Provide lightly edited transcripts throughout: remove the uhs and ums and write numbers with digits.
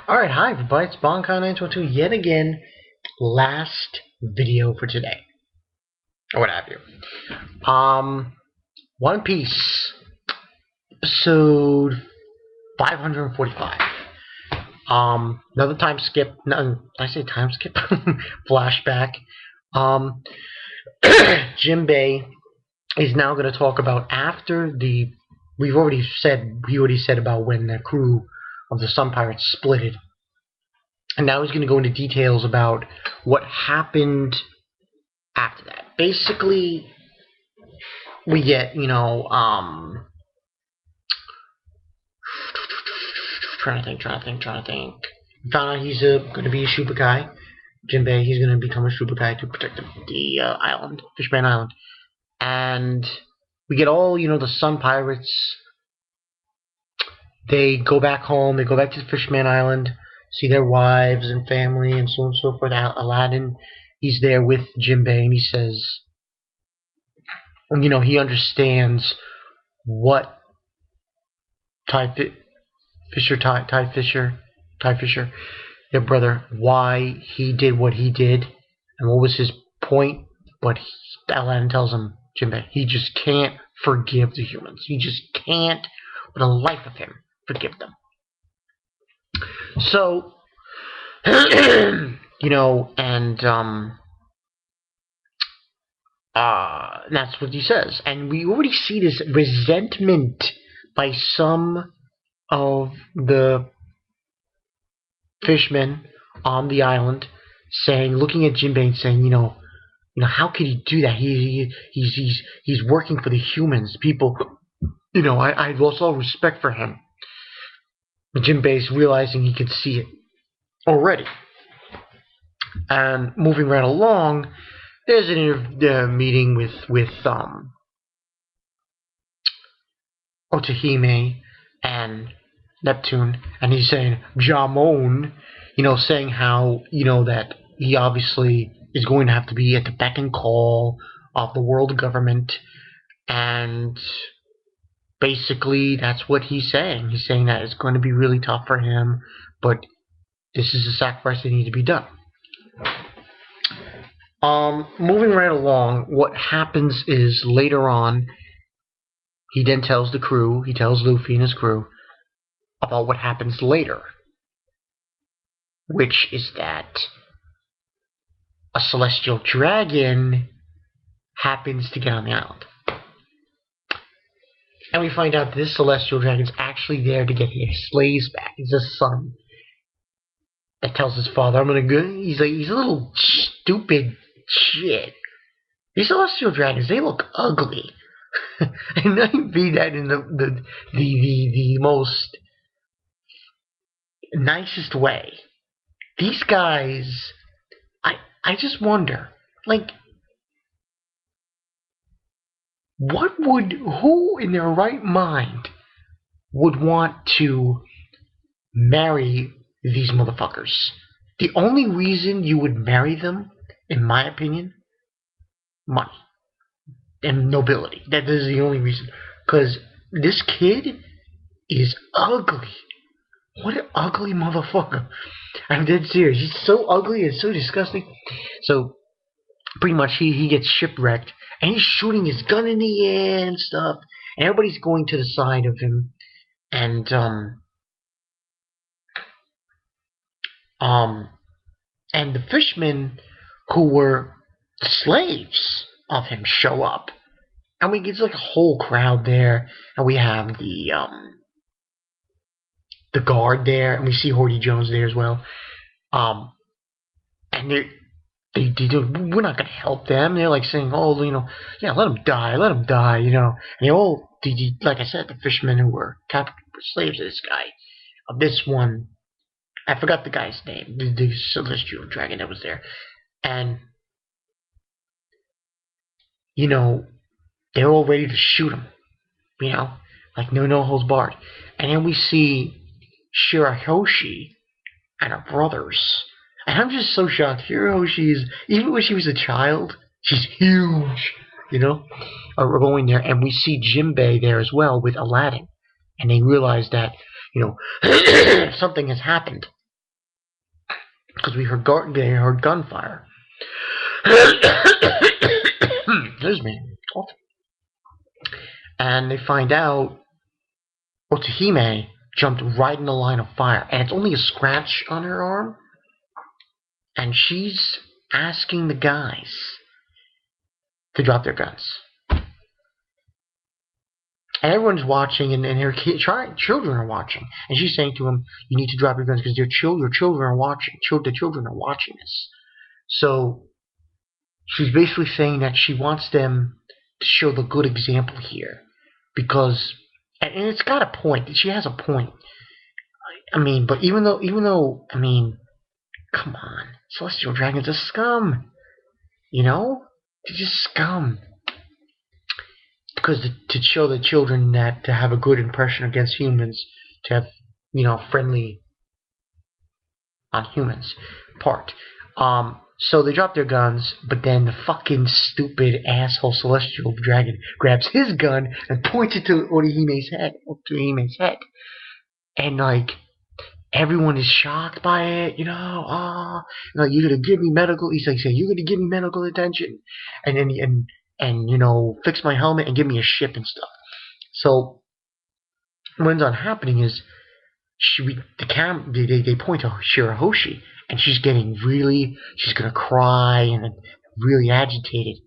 Alright, hi everybody, it's Bonkai922 yet again. Last video for today. Or what have you. One Piece, episode 545. Another time skip. No, did I say time skip? Flashback. Jinbei is now going to talk about after the. He already said about when the crew of the Sun Pirates splitted. And now he's going to go into details about what happened after that. Basically, we get, trying to think. We found out he's going to be a super guy. Jinbei, he's going to become a super guy to protect the island, Fishman Island. And we get all, the Sun Pirates. They go back home, they go back to the Fishman Island, see their wives and family and so on and so forth. Aladdin, he's there with Jinbei, and he says, he understands what Ty Fisher, their brother, why he did what he did, and what was his point. But Aladdin tells him, Jinbei, he just can't forgive the humans. He just can't, for the life of him, forgive them. So, and that's what he says. And we already see this resentment by some of the fishermen on the island, looking at Jinbei and saying, how could he do that? He's working for the humans, people. I lost all respect for him. Jinbei's realizing he can see it already. And moving right along, there's a meeting with Otahime and Neptune, and he's saying Jamon, saying how that he obviously is going to have to be at the beck and call of the world government, and basically that's what he's saying. He's saying that it's going to be really tough for him, but this is a sacrifice that needs to be done. Moving right along, what happens is later on, he then tells the crew, he tells Luffy and his crew about what happens later, which is that a celestial dragon happens to get on the island. And we find out this celestial dragon is actually there to get his slaves back. He's a son that tells his father, "I'm gonna go." He's a little stupid shit. These celestial dragons, they look ugly, and I mean that in the most nicest way. These guys, I just wonder, who in their right mind would want to marry these motherfuckers? The only reason you would marry them, in my opinion, money and nobility. That is the only reason. Because this kid is ugly. What an ugly motherfucker. I'm dead serious. He's so ugly and so disgusting. So, pretty much he gets shipwrecked, and he's shooting his gun in the air and stuff, and everybody's going to the side of him, and the fishermen who were the slaves of him show up, and we get like a whole crowd there, and we have the guard there, and we see Horty Jones there as well, and we're not gonna help them. They're like saying, "Oh, yeah, let them die, And they all, like I said, the fishermen who were captured were slaves of this guy, of this one. I forgot the guy's name, the celestial dragon that was there, and they're all ready to shoot him. Like no holds barred. And then we see Shirahoshi and her brothers. And I'm just so shocked. Shirahoshi is, even when she was a child, she's huge, We're going there, and we see Jinbei there as well with Aladdin. And they realize that, something has happened. because they heard gunfire. Excuse me. And they find out Otohime jumped right in the line of fire, and it's only a scratch on her arm, and she's asking the guys to drop their guns. And everyone's watching, and her children are watching, and she's saying to them, "You need to drop your guns because your children are watching. The children are watching this." So she's basically saying that she wants them to show the good example here, because, and it's got a point. She has a point. I mean, but even though, I mean, come on, Celestial Dragons are scum. You know, they're just scum. Because to show the children that to have a good impression against humans, to have, friendly on humans part. So they drop their guns, but then the fucking stupid asshole Celestial Dragon grabs his gun and points it to Otohime's head. And like, everyone is shocked by it, you're gonna give me medical. He's like saying, "You're gonna give me medical attention," and then fix my helmet and give me a ship and stuff. So what ends up happening is they point to Shirahoshi, and she's gonna cry and really agitated,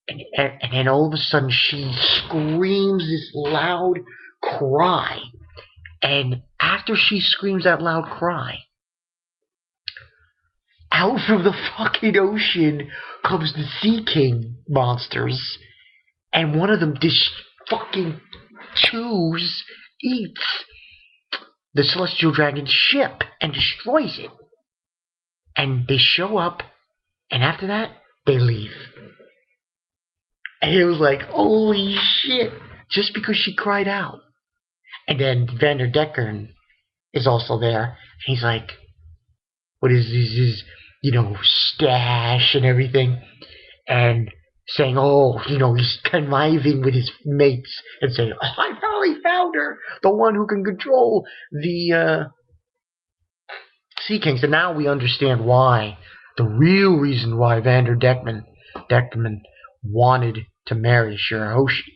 and then all of a sudden she screams this loud cry, and after she screams that loud cry, out from the fucking ocean comes the Sea King monsters, and one of them fucking eats the Celestial Dragon's ship and destroys it. And they show up, and after that, they leave. And it was like, holy shit, just because she cried out. And then Vanderdecken is also there. He's like, what is his, stash and everything. And saying, he's conniving with his mates and saying, I finally found her, the one who can control the Sea Kings. And now we understand why, the real reason why Vanderdecken wanted to marry Shirahoshi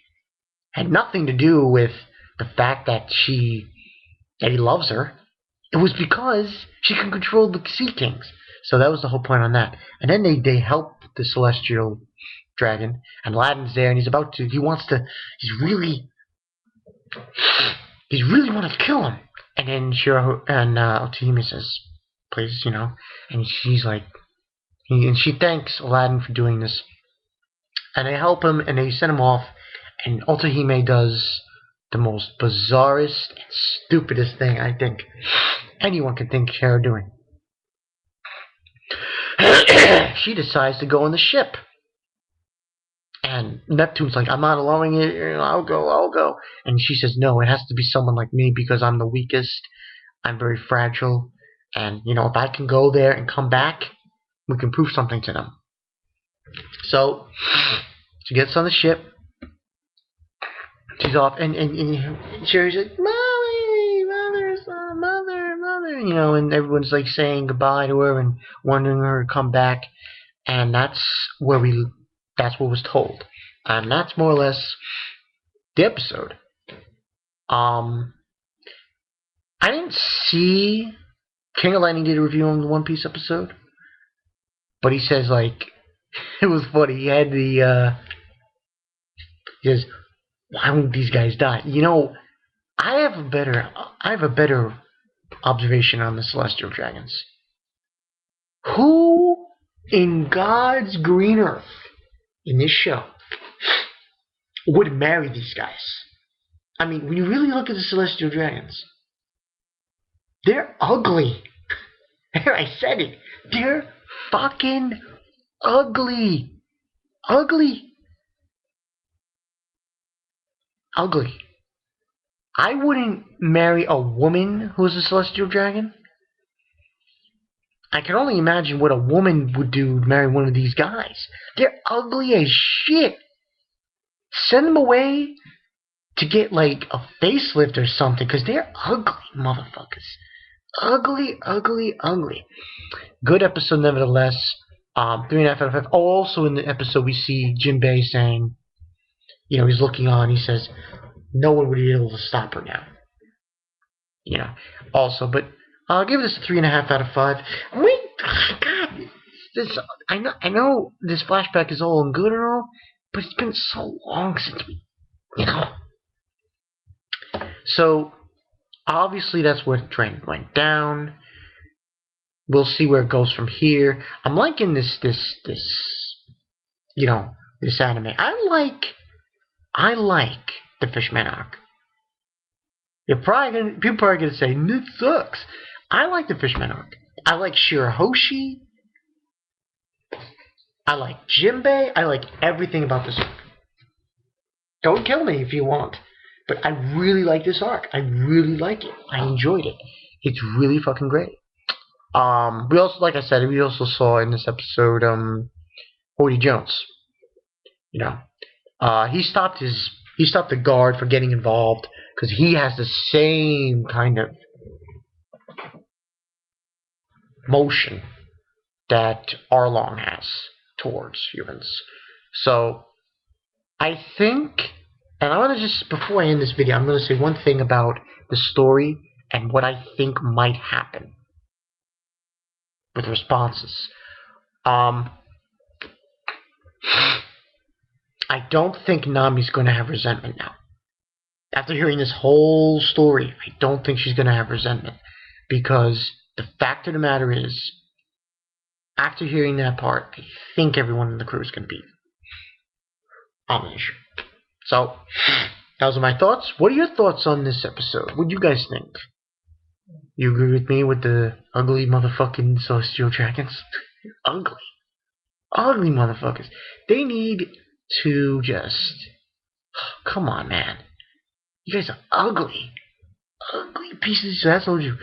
had nothing to do with the fact that he loves her. It was because she can control the Sea Kings. So that was the whole point on that. And then they help the Celestial Dragon, and Aladdin's there, and he's really want to kill him. And then Otohime says, please, and she's like, and she thanks Aladdin for doing this. And they help him, and they send him off, and Otohime does the most bizarrest and stupidest thing I think anyone can think of her doing. She decides to go on the ship. And Neptune's like, I'm not allowing it, I'll go. And she says, no, it has to be someone like me because I'm the weakest. I'm very fragile. And, if I can go there and come back, we can prove something to them. So, she gets on the ship. She's off, and Sherry's like, mother, and everyone's like saying goodbye to her and wanting her to come back. And that's what was told. And that's more or less the episode. I didn't see King of Lightning did a review on the One Piece episode, but he says, like, it was funny. He had he says, why won't these guys die? I have a better observation on the Celestial Dragons. Who in God's green earth in this show would marry these guys? I mean, when you really look at the Celestial Dragons, they're ugly. There, I said it. They're fucking ugly. Ugly. I wouldn't marry a woman who's a Celestial Dragon. I can only imagine what a woman would do to marry one of these guys. They're ugly as shit. Send them away to get, like, a facelift or something, because they're ugly motherfuckers. ugly, ugly, ugly. Good episode nevertheless. 3.5 out of 5. Also in the episode we see Jinbei saying, he's looking on. He says, "No one would be able to stop her now." Also, but I'll give this a 3.5 out of 5. Wait, God, this I know this flashback is all and good and all, but it's been so long since we. So obviously that's where the train went down. We'll see where it goes from here. I'm liking this this anime. I like the Fishman arc. People are gonna say it sucks. I like the Fishman arc. I like Shirahoshi. I like Jinbei. I like everything about this arc. Don't kill me if you want, but I really like this arc. I really like it. I enjoyed it. It's really fucking great. We also, like I said, we also saw in this episode, Hoity Jones. He stopped the guard from getting involved because he has the same kind of motion that Arlong has towards humans. So I think, and I want to just, before I end this video, I'm going to say one thing about the story and what I think might happen with responses. I don't think Nami's going to have resentment now. After hearing this whole story, I don't think she's going to have resentment. Because the fact of the matter is, after hearing that part, I think everyone in the crew is going to be on the issue. So, those are my thoughts. What are your thoughts on this episode? What do you guys think? You agree with me with the ugly motherfucking Celestial Dragons? Ugly. Ugly motherfuckers. They need to just... Come on, man. You guys are ugly. Ugly pieces. I told you.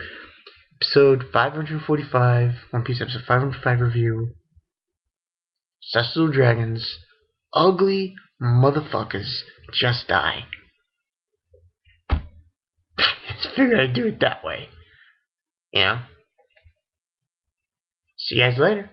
Episode 545. One Piece episode 505 review. Celestial Dragons. Ugly motherfuckers. Just die. Just figured I'd do it that way. See you guys later.